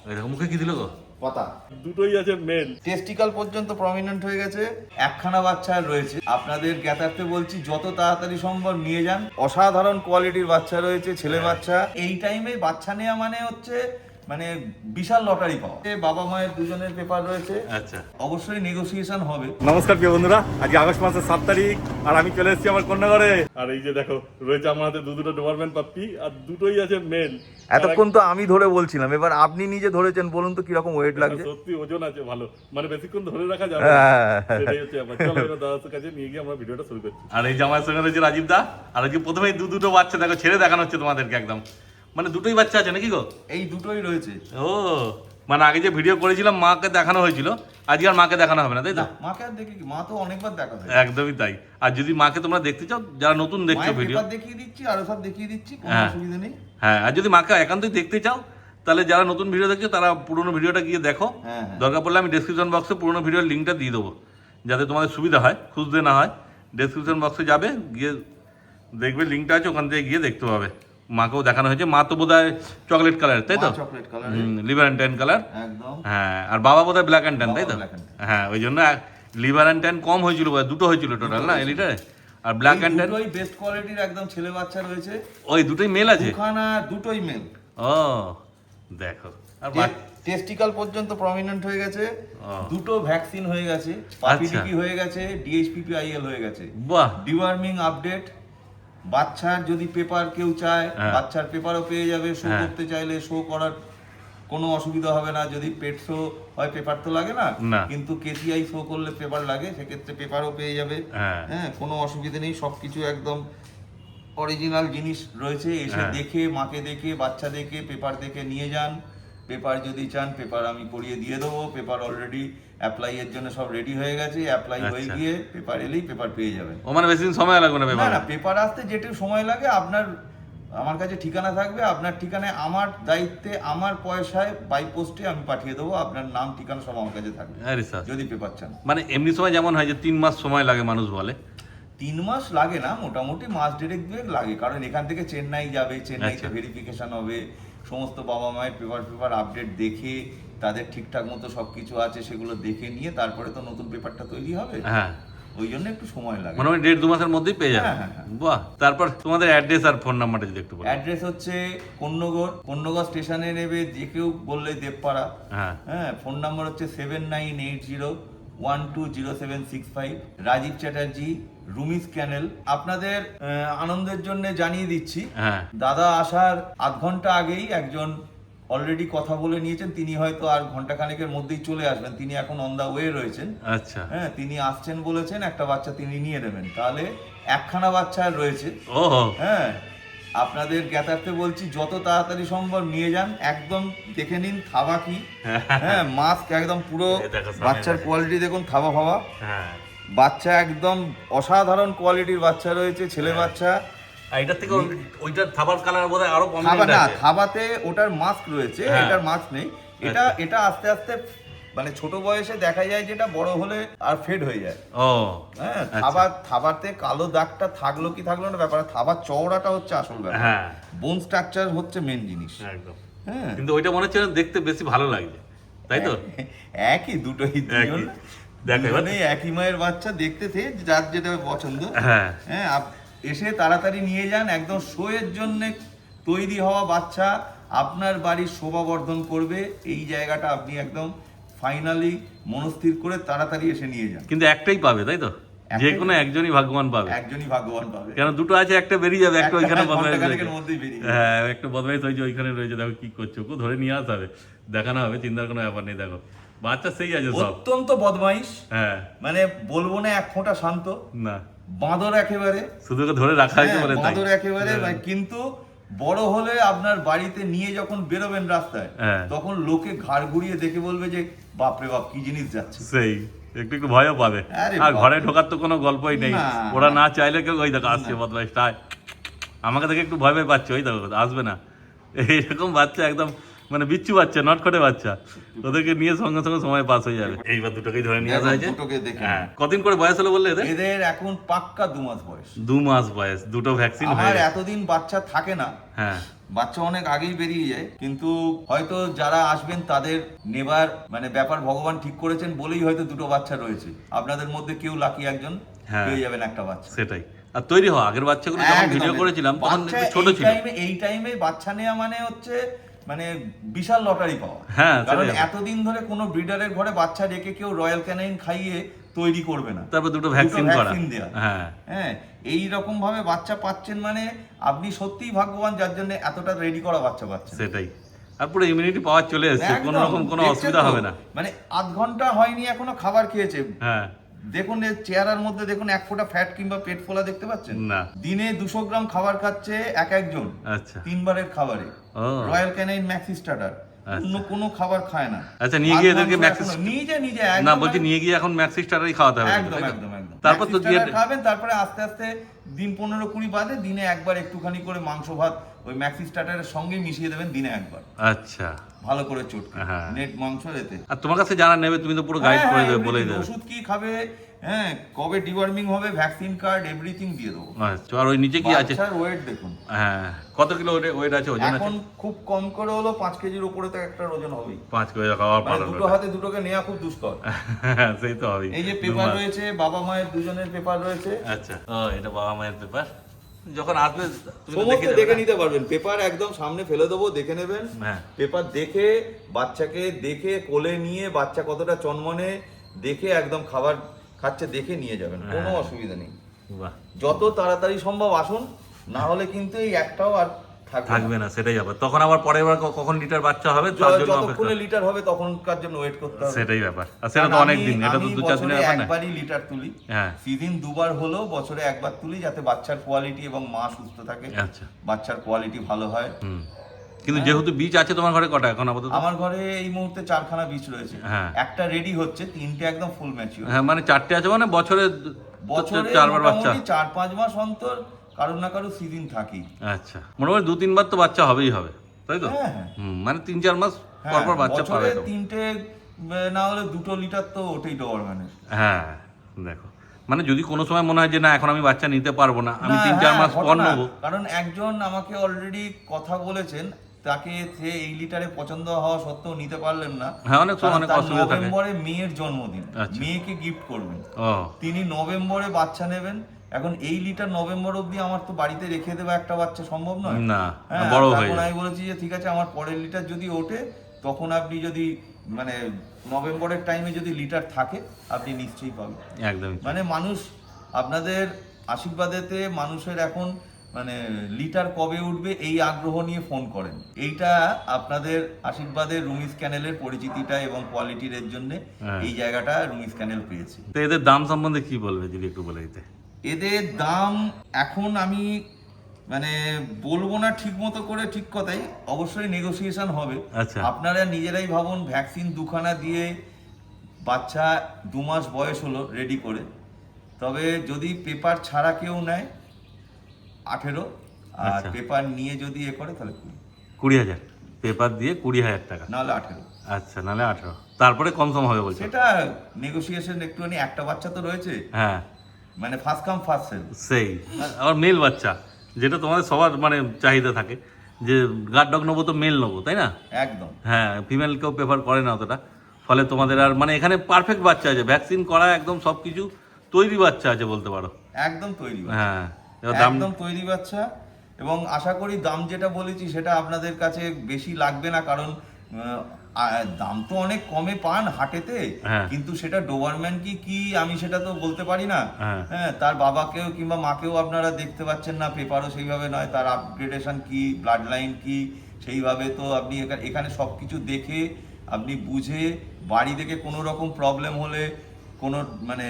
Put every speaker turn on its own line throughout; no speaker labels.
মুখে কি দিল গো?
পাতা
দুটোই আছে মেল।
টেস্টিক্যাল পর্যন্ত প্রমিনেন্ট হয়ে গেছে, একখানা বাচ্চা রয়েছে। আপনাদের জ্ঞাতার্থে বলছি যত তাড়াতাড়ি সম্ভব নিয়ে যান। অসাধারণ কোয়ালিটির বাচ্চা রয়েছে, ছেলে বাচ্চা। এই টাইমে বাচ্চা নেওয়া মানে হচ্ছে মানে বিশাল লটারি পাওয়া। বাবা মায়ের দুজনের পেপার রয়েছে,
আচ্ছা
অবশ্যই নেগোসিয়েশন হবে।
নমস্কার প্রিয় বন্ধুরা, আজকে আগস্ট মাসের 7 তারিখ আর আমি চলে এসেছি আমার কন্যাঘরে। আর এই যে দেখো রয়েছে আমার হাতে দুটো ডোবারম্যান পাপ্পি আর দুটোই আছে মেল।
এতক্ষণ তো আমি ধরে বলছিলাম, এবার আপনি নিজে ধরেছেন, বলুন তো কিরকম ওয়েট লাগছে।
সত্যি ওজন আছে ভালো, মানে বেশিক্ষণ ধরে রাখা যাবে সেটাই হচ্ছে ব্যাপার। চলো এবার দাদার কাছে নিয়ে গিয়ে আমরা ভিডিওটা শুরু করছি।
আর এই জামার সঙ্গে রয়েছে রাজীব দা। আর আজকে প্রথমেই দুটো বাচ্চা দেখো ছেড়ে দেখানো হচ্ছে তোমাদেরকে একদম, মানে দুটোই বাচ্চা আছে নাকি গো?
এই দুটোই রয়েছে।
ও মানে আগে যে ভিডিও করেছিলাম মাকে দেখানো হয়েছিল, আজকে আর মাকে দেখানো হবে না, তাই তো?
মাকে আর দেখি কি, মা তো অনেকবার দেখা হয়।
একদমই তাই। আর যদি মাকে তোমরা দেখতে চাও, যারা নতুন দেখছো ভিডিও,
পেপার দেখিয়ে দিচ্ছি, আরো সব দেখিয়ে দিচ্ছি, কোনো অসুবিধা নেই।
হ্যাঁ, আর যদি মাকে একান্তই দেখতে চাও তাহলে যারা নতুন ভিডিও দেখছো তারা পুরোনো ভিডিওটা গিয়ে দেখো। দরকার পড়লে আমি ডেসক্রিপশন বক্সে পুরোনো ভিডিওর লিঙ্কটা দিয়ে দেবো, যাতে তোমাদের সুবিধা হয়, খুঁজতে না হয়। ডেসক্রিপশন বক্সে যাবে, গিয়ে দেখবে লিঙ্কটা আছে, ওখান থেকে গিয়ে দেখতে পাবে। মাকেও দেখানো হয়েছে। মা তো বোধ হয় চকলেট কালার, তাই তো?
Chocolate colour,
liver and tan colour
একদম।
হ্যাঁ, আর বাবা বোধ হয় ব্ল্যাক অ্যান্ড ট্যান, তাই তো?
black and tan।
হ্যাঁ, ওই জন্য লিভার অ্যান্ড ট্যান কম হয়েছিল, দুটো হয়েছিল টোটাল না, এলিটারে। আর ব্ল্যাক অ্যান্ড ট্যান
দুটোই বেস্ট কোয়ালিটির একদম ছেলে বাচ্চা রয়েছে।
ওই দুটোই মেল আছে?
দুখানা দুটোই মেল।
ও দেখো, আর
টেস্টিক্যাল পর্যন্ত প্রমিনেন্ট হয়ে গেছে,
ও।
দুটো ভ্যাকসিন হয়ে গেছে, পাপিডিপি হয়ে গেছে, ডিএইচপিপিআইএল হয়ে গেছে।
বাহ,
ডিওয়ার্মিং আপডেট। বাচ্চার যদি পেপার কেউ চায়, বাচ্চার পেপারও পেয়ে যাবে। শো করতে চাইলে শো করার কোনো অসুবিধা হবে না। যদি পেট শো হয়, পেপার তো লাগে না, কিন্তু কেসিআই শো করলে পেপার লাগে, সেক্ষেত্রে পেপারও পেয়ে যাবে। হ্যাঁ, কোনো অসুবিধা নেই, সবকিছু একদম অরিজিনাল জিনিস রয়েছে। এসে দেখে, মাকে দেখে, বাচ্চা দেখে, পেপার দেখে নিয়ে যান। পেপার যদি চান, পেপার আমি করিয়ে দিয়ে দেবো। পেপার অলরেডি অ্যাপ্লাই এর জন্য সব রেডি হয়ে গেছে। অ্যাপ্লাই হয়ে গিয়ে পেপার এলেই পেপার পেয়ে যাবেন।
ও মানে বেশি দিন সময় লাগবে না
না
পেপার?
না, পেপার আসতে যেটুকু সময় লাগে, আপনার আমার কাছে ঠিকানা থাকবে, আপনার ঠিকানায় আমার দায়িত্বে, আমার পয়সায় বাই পোস্টে আমি পাঠিয়ে দেবো। আপনার নাম ঠিকানা সব আমার কাছে থাকবে
আরে স্যার,
যদি পেপার চান।
মানে এমনি সময় যেমন হয় যে 3 মাস সময় লাগে মানুষ বলে,
3 মাস লাগে না, মোটামুটি মাস দেড়েক দুয়েক লাগে। কারণ এখান থেকে চেন্নাই যাবে, চেন্নাইতে ভেরিফিকেশন হবে, সমস্ত বাবা মায়ের পেপার আপডেট দেখে, তাদের ঠিকঠাক মতো সবকিছু আছে সেগুলো দেখে নিয়ে তারপরে তো নতুন পেপারটা তৈরি হবে।
হ্যাঁ,
ওই জন্য একটু সময় লাগে।
মোটামুটি 1.5-2 মাসের মধ্যেই পেয়ে যাবে। বাহ, তারপর তোমাদের অ্যাড্রেস আর ফোন নাম্বারটা যদি একটু বলো।
অ্যাড্রেস হচ্ছে কন্যগড় স্টেশনে নেবে, যে কেউ বললে দেবপাড়া। হ্যাঁ, ফোন নাম্বার হচ্ছে 7980120765। রাজীব চ্যাটার্জি, রুমিস ক্যানেল। আপনাদের আনন্দের জন্য জানিয়ে দিচ্ছি, দাদা আসার আধ ঘন্টা আগেই একজন অলরেডি কথা বলে নিয়েছেন। তিনি হয়তো আর ঘন্টা খানেকের মধ্যেই চলে আসবেন। তিনি এখন অন দা ওয়ে রয়েছেন।
আচ্ছা,
হ্যাঁ, তিনি আসছেন বলেছেন, একটা বাচ্চা তিনি নিয়ে নেবেন। তাহলে একখানা বাচ্চা রয়েছে।
ও
হ্যাঁ, আপনাদের জ্ঞাতার্থে বলছি যত তাড়াতাড়ি সম্ভব নিয়ে যান। একদম দেখে নিন থাবা কি, হ্যাঁ, মাস্ক একদম পুরো, বাচ্চার কোয়ালিটি দেখুন, থাবা ফাবা। বাচ্চা একদম অসাধারণ কোয়ালিটির বাচ্চা রয়েছে, ছেলে বাচ্চা।
এটার থেকে ওইটার থাবার কালার বোধহয় আরো কম।
থাবা না, থাবাতে ওটার মাস্ক রয়েছে, এটার মাস্ক নেই। এটা আস্তে আস্তে মানে ছোট বয়সে দেখা যায়, যেটা বড় হলে আর ফেড হয়ে যায়।
ও
হ্যাঁ, থাবাতে কালো দাগটা থাকলো কি থাকলো না ব্যাপার, থাবার চওড়াটা হচ্ছে আসল ব্যাপার।
হ্যাঁ,
বোন স্ট্রাকচার হচ্ছে মেন জিনিস।
একদম।
হ্যাঁ,
কিন্তু ওইটা মনে হচ্ছে দেখতে বেশি ভালো লাগছে, তাই তো?
একই, দুটোই দুজন
দেখো
মানে একই মায়ের বাচ্চা, দেখতে থেকে যার যেটা পছন্দ। হ্যাঁ, এসে তাড়াতাড়ি নিয়ে যান। একদম শো এর জন্য তৈরি হওয়া বাচ্চা, আপনার বাড়ির শোভাবর্ধন করবে। এই জায়গাটা আপনি একদম ফাইনালি মনস্থির করে তাড়াতাড়ি এসে নিয়ে যান।
কিন্তু একটাই পাবে, তাই তো? যে কোনো একজনই ভাগ্যবান পাবে।
একজনই ভাগ্যবান পাবে,
কেন দুটো আছে, একটা বেরিয়ে যাবে, একটা ওইখানে বদমাইশ রয়েছে।
বেরিয়ে
হ্যাঁ, একটা বদমাইশ হয়েছে ওইখানে রয়েছে, দেখো কি করছো, ওকে ধরে নিয়ে আসতে হবে, দেখানো হবে, চিন্তার কোনো ব্যাপার নেই। দেখো বাচ্চা সেই আছে সব,
অত্যন্ত বদমাইশ।
হ্যাঁ,
মানে বলবো না এক ফোঁটা শান্ত
না,
বাঁদর একেবারে,
শুধু ওকে ধরে রাখা হয়েছে বলে তাই।
বাঁদর একেবারে। কিন্তু বড় হলে আপনার বাড়িতে নিয়ে যখন বেরোবেন রাস্তায়, তখন লোকে ঘাড় ঘুরিয়ে দেখে বলবে যে বাপরে বাপ, কি জিনিস যাচ্ছে।
সেই একটু একটু ভয়ও পাবে। আর ঘরে ঢোকার তো কোনো গল্পই নেই, ওরা না চাইলে কেউ ওই দেখো আসছে বদমাইশটা, আমাকে দেখে একটু ভয় ভয় পাচ্ছে, ওই দেখো আসবে না, এইরকম বাচ্চা একদম মানে বিচ্ছু বাচ্চা, নটখটে বাচ্চা, ওদেরকে নিয়ে সঙ্গে সঙ্গে সময় পাস হয়ে যাবে। এইবার দুটোকেই ধরে নিয়ে আসা হয়েছে। কদিন করে বয়স হলো বললে
এদের? এখন পাক্কা 2 মাস বয়স।
2 মাস বয়স, দুটো ভ্যাকসিন হয়ে
আর এতদিন বাচ্চা থাকে না।
হ্যাঁ,
বাচ্চা অনেক আগেই বেরিয়ে যায়, কিন্তু হয়তো যারা আসবেন তাদের নেবার মানে ব্যাপার ভগবান ঠিক করেছেন বলেই হয়তো দুটো বাচ্চা রয়েছে। আপনাদের মধ্যে কেউ লাকি একজন পেয়ে যাবেন একটা বাচ্চা।
সেটাই। আর তৈরি হওয়া আগের বাচ্চাগুলো যখন ভিডিও করেছিলাম তখন ছোট ছিল।
এই টাইমে বাচ্চা নেওয়া মানে হচ্ছে মানে বিশাল লটারি পাওয়া।
হ্যাঁ,
কারণ এতদিন ধরে কোনো ব্রিডারের ঘরে বাচ্চা রেখে কেউ রয়্যাল ক্যানাইন খাইয়ে তৈরি করবে না,
তারপর দুটো ভ্যাকসিন
দেওয়া। হ্যাঁ, এই রকম ভাবে বাচ্চা পাচ্ছেন মানে আপনি সত্যিই ভাগ্যবান যার জন্য এতটা রেডি করা বাচ্চা পাচ্ছেন।
সেটাই। আর পুরো ইমিউনিটি পাওয়ার চলে এসেছে, কোনো রকম কোনো অসুবিধা হবে না।
মানে আধ ঘন্টা হয়নি এখনো খাবার খেয়েছে।
হ্যাঁ,
দেখুন এর চেহারার মধ্যে দেখুন এক ফোঁটা ফ্যাট কিংবা পেট ফোলা দেখতে পাচ্ছেন
না।
দিনে 200 গ্রাম খাবার খাচ্ছে একজন।
আচ্ছা,
3 বারের খাবারে রয়্যাল ক্যানাইন ম্যাক্সি স্টার্টার, অন্য কোনো খাবার খায় না।
আচ্ছা, নিয়ে গিয়ে এদেরকে ম্যাক্সি
নিজে
না বলছি নিয়ে গিয়ে এখন ম্যাক্সি স্টার্টারই খাওয়াতে হবে।
একদম একদম একদম।
তারপর তো দিয়ে
খাবেন, তারপরে আস্তে আস্তে দিন 15-20 বাদে দিনে একবার একটুখানি করে মাংস ভাত ওই ম্যাক্সি স্টার্টারের সঙ্গে মিশিয়ে দেবেন দিনে একবার।
আচ্ছা,
ভালো করে চটকে নেট মাংস এতে।
আর তোমার কাছে যারা নেবে তুমি তো পুরো গাইড করে দেবে, বলেই দেবে
ওষুধ কি খাবে, হ্যাঁ কবে ডিওয়ার্মিং হবে, ভ্যাকসিন কার্ড এভরিথিং দিয়ে দেবো।
আচ্ছা, আর ওই নিচে কি আছে?
স্যার ওয়েট দেখুন।
হ্যাঁ, কত কিলো ওয়েট আছে, ওজন আছে?
এখন খুব কম করে হলো 5 কেজির উপরে তো একটা ওজন হবেই।
5 কেজি খাওয়ার পর
দুটো হাতে দুটোকে নেওয়া খুব দুষ্কর।
সেই তো হবেই।
এই যে পেপার রয়েছে, বাবা মায়ের দুজনের পেপার রয়েছে।
আচ্ছা, ও এটা বাবা মায়ের পেপার। যখন আসবে তুমি
সমস্ত দেখে নিতে পারবেন। পেপার একদম সামনে ফেলে দেবো, দেখে নেবেন। পেপার দেখে বাচ্চাকে দেখে কোলে নিয়ে বাচ্চা কতটা চনমনে দেখে একদম খাবার খাচ্ছে দেখে নিয়ে যাবেন, কোনো অসুবিধা নেই। যত তাড়াতাড়ি সম্ভব আসুন, না হলে কিন্তু এই একটাও আর
থাকবে না। সেটাই ব্যাপার। তখন আবার পরের বার কখন লিটার বাচ্চা হবে,
যতক্ষণে লিটার হবে তখনকার জন্য ওয়েট করতে হবে।
সেটাই ব্যাপার। আর সেটা তো অনেক দিন, এটা তো 2-4 দিনের ব্যাপার না।
একবারই লিটার তুলি, সিজন 2 বার হলো বছরে একবার তুলি, যাতে বাচ্চার কোয়ালিটি এবং মা সুস্থ থাকে। আচ্ছা, বাচ্চার কোয়ালিটি ভালো হয়।
কিন্তু যেহেতু বীজ আছে তোমার ঘরে কটা এখন আপাতত?
আমার ঘরে এই মুহূর্তে 4খানা বীজ রয়েছে। একটা রেডি হচ্ছে, 3টে একদম ফুল ম্যাচিউর।
হ্যাঁ, মানে 4টে আছে, মানে বছরে 4বার বাচ্চা,
4-5 মাস অন্তর কারো না কারো সিজন থাকি।
আচ্ছা, মোটামুটি 2-3 বার তো বাচ্চা হবেই হবে, তাই তো? মানে 3-4 মাস পর পর বাচ্চা পাবে তো।
3টে না হলে 2 লিটার তো ওঠেই ডোবারম্যানের।
হ্যাঁ, দেখো মানে যদি কোনো সময় মনে হয় যে না এখন আমি বাচ্চা নিতে পারবো না, আমি 3-4 মাস পর নেবো।
কারণ একজন আমাকে অলরেডি কথা বলেছেন, তাকে সে এই লিটারে পছন্দ হওয়া সত্ত্বেও নিতে পারলেন না।
হ্যাঁ, অনেক সময় অনেক অসুবিধা থাকে।
নভেম্বরে মেয়ের জন্মদিন, মেয়েকে গিফট করবেন, তিনি নভেম্বরে বাচ্চা নেবেন। এখন এই লিটার নভেম্বর অবধি আমার তো বাড়িতে রেখে দেওয়া একটা বাচ্চা সম্ভব নয়
না, বড় হয়ে যায়।
আমি বলেছি যে ঠিক আছে, আমার পরের লিটার যদি ওঠে তখন আপনি যদি মানে নভেম্বরের টাইমে যদি লিটার থাকে আপনি নিশ্চয়ই পাবেন।
একদম।
মানে মানুষ আপনাদের আশীর্বাদেতে মানুষের এখন মানে লিটার কবে উঠবে এই আগ্রহ নিয়ে ফোন করেন। এইটা আপনাদের আশীর্বাদের রুমিস ক্যানেলের পরিচিতিটা এবং কোয়ালিটির এর জন্য এই জায়গাটা রুমিস ক্যানেল পেয়েছে।
তো এদের দাম সম্বন্ধে কি বলবে যদি একটু বলে দিতে?
এদের দাম এখন আমি মানে বলবো না ঠিক মতো করে, ঠিক কথাই, অবশ্যই নেগোসিয়েশন হবে। আপনারা নিজেরাই ভাবুন, ভ্যাকসিন 2খানা দিয়ে বাচ্চা 2 মাস বয়স হলো রেডি করে, তবে যদি পেপার ছাড়া কেউ নেয় 18, আর পেপার নিয়ে যদি এ করে তাহলে
20,000। পেপার দিয়ে 20,000 টাকা,
নাহলে 18।
আচ্ছা, নাহলে 18, তারপরে কম সম হবে বলছে।
সেটা নেগোসিয়েশন একটুখানি, একটা বাচ্চা তো রয়েছে।
হ্যাঁ,
মানে ফার্স্ট কাম ফার্স্ট সেল।
সেই আর মেল বাচ্চা, যেটা তোমাদের সবার মানে চাহিদা থাকে যে গার্ড ডগ নেবো তো মেল নেবো, তাই না?
একদম।
হ্যাঁ, ফিমেল কেউ প্রেফার করে না অতটা, ফলে তোমাদের আর মানে এখানে পারফেক্ট বাচ্চা আছে, ভ্যাকসিন করা একদম সবকিছু তৈরি বাচ্চা আছে বলতে পারো।
একদম তৈরি।
হ্যাঁ,
একদম তৈরি বাচ্চা। এবং আশা করি দাম যেটা বলেছি সেটা আপনাদের কাছে বেশি লাগবে না, কারণ দাম তো অনেক কমে পান হাটেতে, কিন্তু সেটা ডোবারম্যান কি আমি সেটা তো বলতে পারি না। হ্যাঁ, তার বাবাকেও কিংবা মাকেও আপনারা দেখতে পাচ্ছেন না, পেপারও সেইভাবে নয়, তার আপগ্রেডেশন কি, ব্লাড লাইন কি, সেইভাবে তো আপনি এখানে সব কিছু দেখে আপনি বুঝে বাড়ি থেকে কোনো রকম প্রবলেম হলে কোনো মানে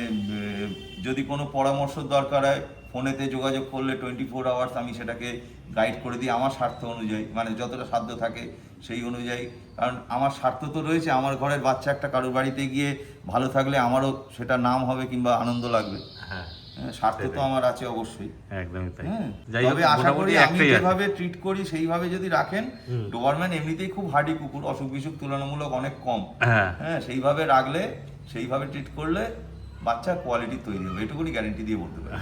যদি কোনো পরামর্শ দরকার হয় ফোনেতে যোগাযোগ করলে 24 আওয়ার্স আমি সেটাকে গাইড করে দিই আমার স্বার্থ অনুযায়ী, মানে যতটা সাধ্য থাকে সেই অনুযায়ী। কারণ আমার স্বার্থ তো রয়েছে, আমার ঘরের বাচ্চা একটা কারোর বাড়িতে গিয়ে ভালো থাকলে আমারও সেটা নাম হবে কিংবা আনন্দ লাগবে। স্বার্থ তো আমার আছে অবশ্যই।
একদমই তাই।
তবে আশা করি আমি যেভাবে ট্রিট করি সেইভাবে যদি রাখেন, ডোবারম্যান এমনিতেই খুব হার্ডি কুকুর, অসুখ বিসুখ তুলনামূলক অনেক কম। হ্যাঁ, সেইভাবে রাখলে, সেইভাবে ট্রিট করলে বাচ্চার কোয়ালিটি তৈরি হবে, এটুকুনি গ্যারেন্টি দিয়ে বলতে পারি।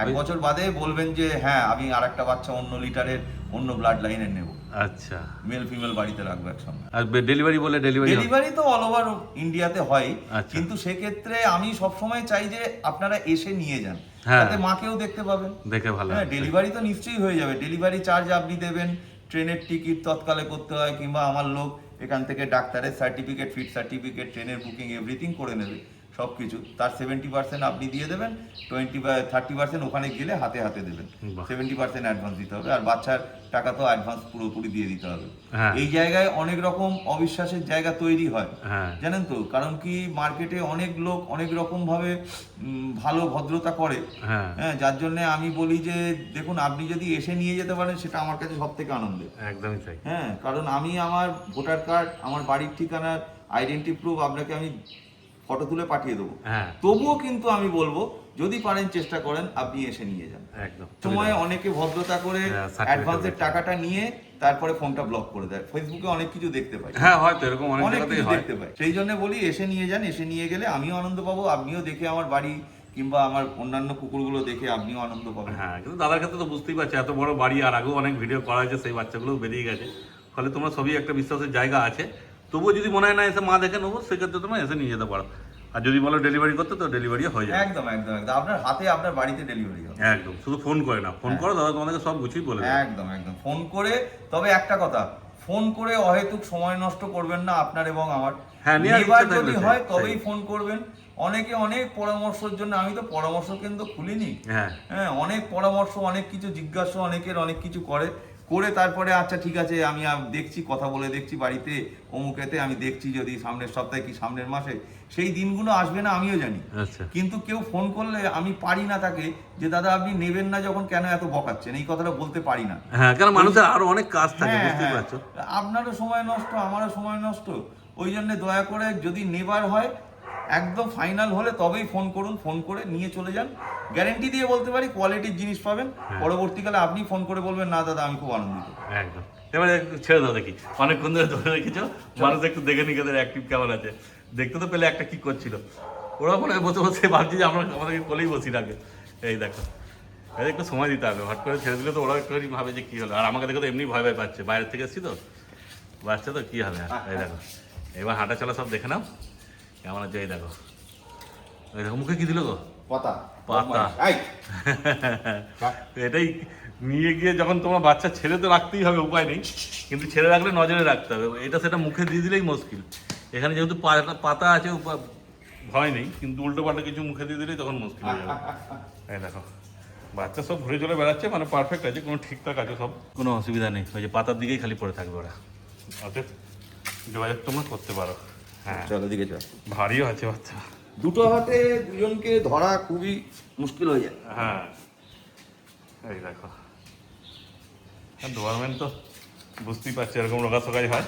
1 বছর বাদে বলবেন যে হ্যাঁ আমি আর একটা বাচ্চা অন্য লিটারের অন্য ব্লাড লাইনের নেব।
আচ্ছা,
মেল ফিমেল বাড়িতে রাখবো একসঙ্গে।
আর ডেলিভারি বলে
ডেলিভারি তো অল ওভার ইন্ডিয়াতে হয়,
আচ্ছা।
কিন্তু সেক্ষেত্রে আমি সবসময় চাই যে আপনারা এসে নিয়ে যান,
হ্যাঁ।
তাতে মাকেও দেখতে পাবেন,
দেখে ভালো।
হ্যাঁ, ডেলিভারি তো নিশ্চয়ই হয়ে যাবে। ডেলিভারি চার্জ আপনি দেবেন, ট্রেনের টিকিট তৎকালে করতে হয়, কিংবা আমার লোক এখান থেকে ডাক্তারের সার্টিফিকেট, ফিট সার্টিফিকেট, ট্রেনের বুকিং এভরিথিং করে নেবে সব কিছু। তার 70% আপনি দিয়ে দেবেন, 30% ওখানে গেলে হাতে হাতে দেবেন। 70% অ্যাডভান্স দিতে হবে, আর বাচ্চার টাকা তো অ্যাডভান্স পুরোপুরি দিয়ে দিতে হবে। এই জায়গায় অনেক রকম অবিশ্বাসের জায়গা তৈরি হয়, জানেন তো, কারণ কি মার্কেটে অনেক লোক অনেক রকম ভাবে ভালো ভদ্রতা করে, হ্যাঁ, যার জন্য আমি বলি যে দেখুন, আপনি যদি এসে নিয়ে যেতে পারেন সেটা আমার কাছে সব থেকে আনন্দের।
একদমই তাই।
হ্যাঁ, কারণ আমি আমার ভোটার কার্ড, আমার বাড়ির ঠিকানার আইডেন্টি প্রুফ আপনাকে আমি ফটো তুলে পাঠিয়ে দেবো, তবুও কিন্তু আমি বলবো যদি পারেন চেষ্টা করেন আপনি এসে নিয়ে যান।
একদম।
সময় অনেকে ভদ্রতা করে অ্যাডভান্সের টাকাটা নিয়ে তারপরে ফোনটা ব্লক করে দেয়। ফেসবুকে অনেক কিছু দেখতে পাই,
হ্যাঁ হয়তো এরকম
অনেক কিছু দেখতে পাই। সেই জন্য বলি এসে নিয়ে যান, এসে নিয়ে গেলে আমিও আনন্দ পাবো, আপনিও দেখে আমার বাড়ি কিংবা আমার অন্যান্য কুকুরগুলো দেখে আপনিও আনন্দ পাবেন।
হ্যাঁ, কিন্তু দাদার ক্ষেত্রে তো বুঝতেই পারছি, এত বড় বাড়ি, আর আগেও অনেক ভিডিও করা হয়েছে, সেই বাচ্চাগুলোও বেরিয়ে গেছে, ফলে তোমরা সবই একটা বিশ্বাসের জায়গা আছে। তবুও যদি মনে হয় না এসে মা দেখে নেবো, সেক্ষেত্রে তোমরা এসে নিয়ে যেতে পারো। আর যদি বলো ডেলিভারি করতে, তো ডেলিভারি হয়ে যাবে।
একদম একদম একদম, আপনার হাতে আপনার বাড়িতে ডেলিভারি হবে।
একদম, শুধু ফোন করে না, ফোন করো দাদা তোমাদেরকে সব গুছিয়ে বলে দেবে।
একদম একদম, ফোন করে। তবে একটা কথা, ফোন করে অহেতুক সময় নষ্ট করবেন না আপনার এবং আমার।
হ্যাঁ,
এবার যদি হয় তবেই ফোন করবেন। অনেকে অনেক পরামর্শের জন্য, আমি তো পরামর্শ কেন্দ্র খুলিনি, হ্যাঁ, অনেক পরামর্শ, অনেক কিছু জিজ্ঞাসা, অনেকের অনেক কিছু করে তারপরে আচ্ছা ঠিক আছে আমি দেখছি, কথা বলে দেখছি বাড়িতে অমুকেতে, আমি দেখছি যদি সামনের সপ্তাহে কি সামনের মাসে, সেই দিনগুলো আসবে না আমিও জানি। কিন্তু কেউ ফোন করলে আমি পারি না তাকে যে দাদা আপনি নেবেন না যখন কেন এত বকাচ্ছেন, এই কথাটা বলতে পারি না।
হ্যাঁ, কারণ মানুষের আরো অনেক কাজ থাকে, বুঝতে পারছো,
আপনারও সময় নষ্ট, আমারও সময় নষ্ট। ওই জন্য দয়া করে যদি নেবার হয় একদম ফাইনাল হলে তবেই ফোন করুন, ফোন করে নিয়ে চলে যান। গ্যারেন্টি দিয়ে বলতে পারি কোয়ালিটির জিনিস পাবেন। পরবর্তীকালে আপনি ফোন করে বলবেন না দাদা আমি খুব আনন্দিত।
একদম। এবারে ছেড়ে দাও দেখি, অনেকক্ষণ ধরে ধরে রেখেছো, মানুষ একটু দেখে নি ওদের অ্যাক্টিভ কেমন আছে। দেখতে তো পেলে একটা কি করছিল, ওরা মনে হয় বসে বসে ভাবছি যে আমরা আমাদেরকে কোলেই বসি রাখে। এই দেখো, এদের একটু সময় দিতে হবে, হট করে ছেড়ে দিলে তো ওরা একটু ভাবে যে কি হলো। আর আমাকে দেখো তো এমনি ভয় ভয় পাচ্ছে, বাইরের থেকে এসছি তো, বাচ্চা তো কি হবে। এই দেখো, এবার হাঁটা চলা সব দেখে নাও কেমন আছে। এই দেখো, এই দেখো মুখে কি দিল গো, পাতা পাতা। এটাই নিয়ে গিয়ে যখন তোমার বাচ্চা ছেড়ে তো রাখতেই হবে, উপায় নেই, কিন্তু ছেড়ে রাখলে নজরে রাখতে হবে। এটা সেটা মুখে দিয়ে দিলেই মুশকিল। এখানে যেহেতু পাতা আছে ভয় নেই, কিন্তু উল্টো পাল্টা কিছু মুখে দিয়ে দিলেই তখন মুশকিল হয়ে যাবে। এই দেখো বাচ্চা সব ঘুরে চলে বেড়াচ্ছে, মানে পারফেক্ট আছে, কোনো ঠিকঠাক আছে সব, কোনো অসুবিধা নেই। ওই যে পাতার দিকেই খালি পড়ে থাকবে ওরা, অতএব যোগাযোগ তোমরা করতে পারো। হ্যাঁ,
চলো দিকে চল,
ভারীও আছে বাচ্চা,
দুটো হাতে দুজনকে ধরা খুবই মুশকিল হয়ে যায়।
হ্যাঁ, এই দেখো ডোয়ারম্যান তো বুঝতেই পারছি এরকম রোগাশোকাই হয়,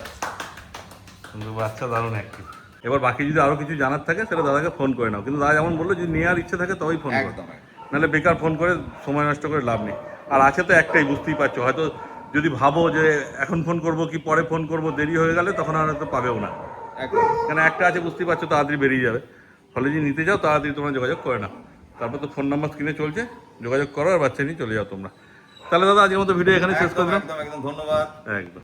কিন্তু বাচ্চা দারুণ অ্যাক্টিভ। এবার বাকি যদি আরো কিছু জানার থাকে সেটা দাদাকে ফোন করে নাও, কিন্তু দাদা যেমন বললো যদি নেওয়ার ইচ্ছে থাকে তবেই ফোন করো, নাহলে বেকার ফোন করে সময় নষ্ট করে লাভ নেই। আর আছে তো একটাই, বুঝতেই পারছো, হয়তো যদি ভাবো যে এখন ফোন করবো কি পরে ফোন করবো, দেরি হয়ে গেলে তখন আর হয়তো পাবেও না, কেন একটা আছে বুঝতেই পারছো, তাড়াতাড়ি বেরিয়ে যাবে। ফলে যদি নিতে যাও তাড়াতাড়ি তোমরা যোগাযোগ করে নাও, তারপর তো ফোন নাম্বার স্ক্রিনে চলছে, যোগাযোগ করো আর বাচ্চা নিয়ে চলে যাও তোমরা। তাহলে দাদা আজকের মতো ভিডিও এখানে শেষ করে দিলাম।
একদম একদম, ধন্যবাদ।
একদম।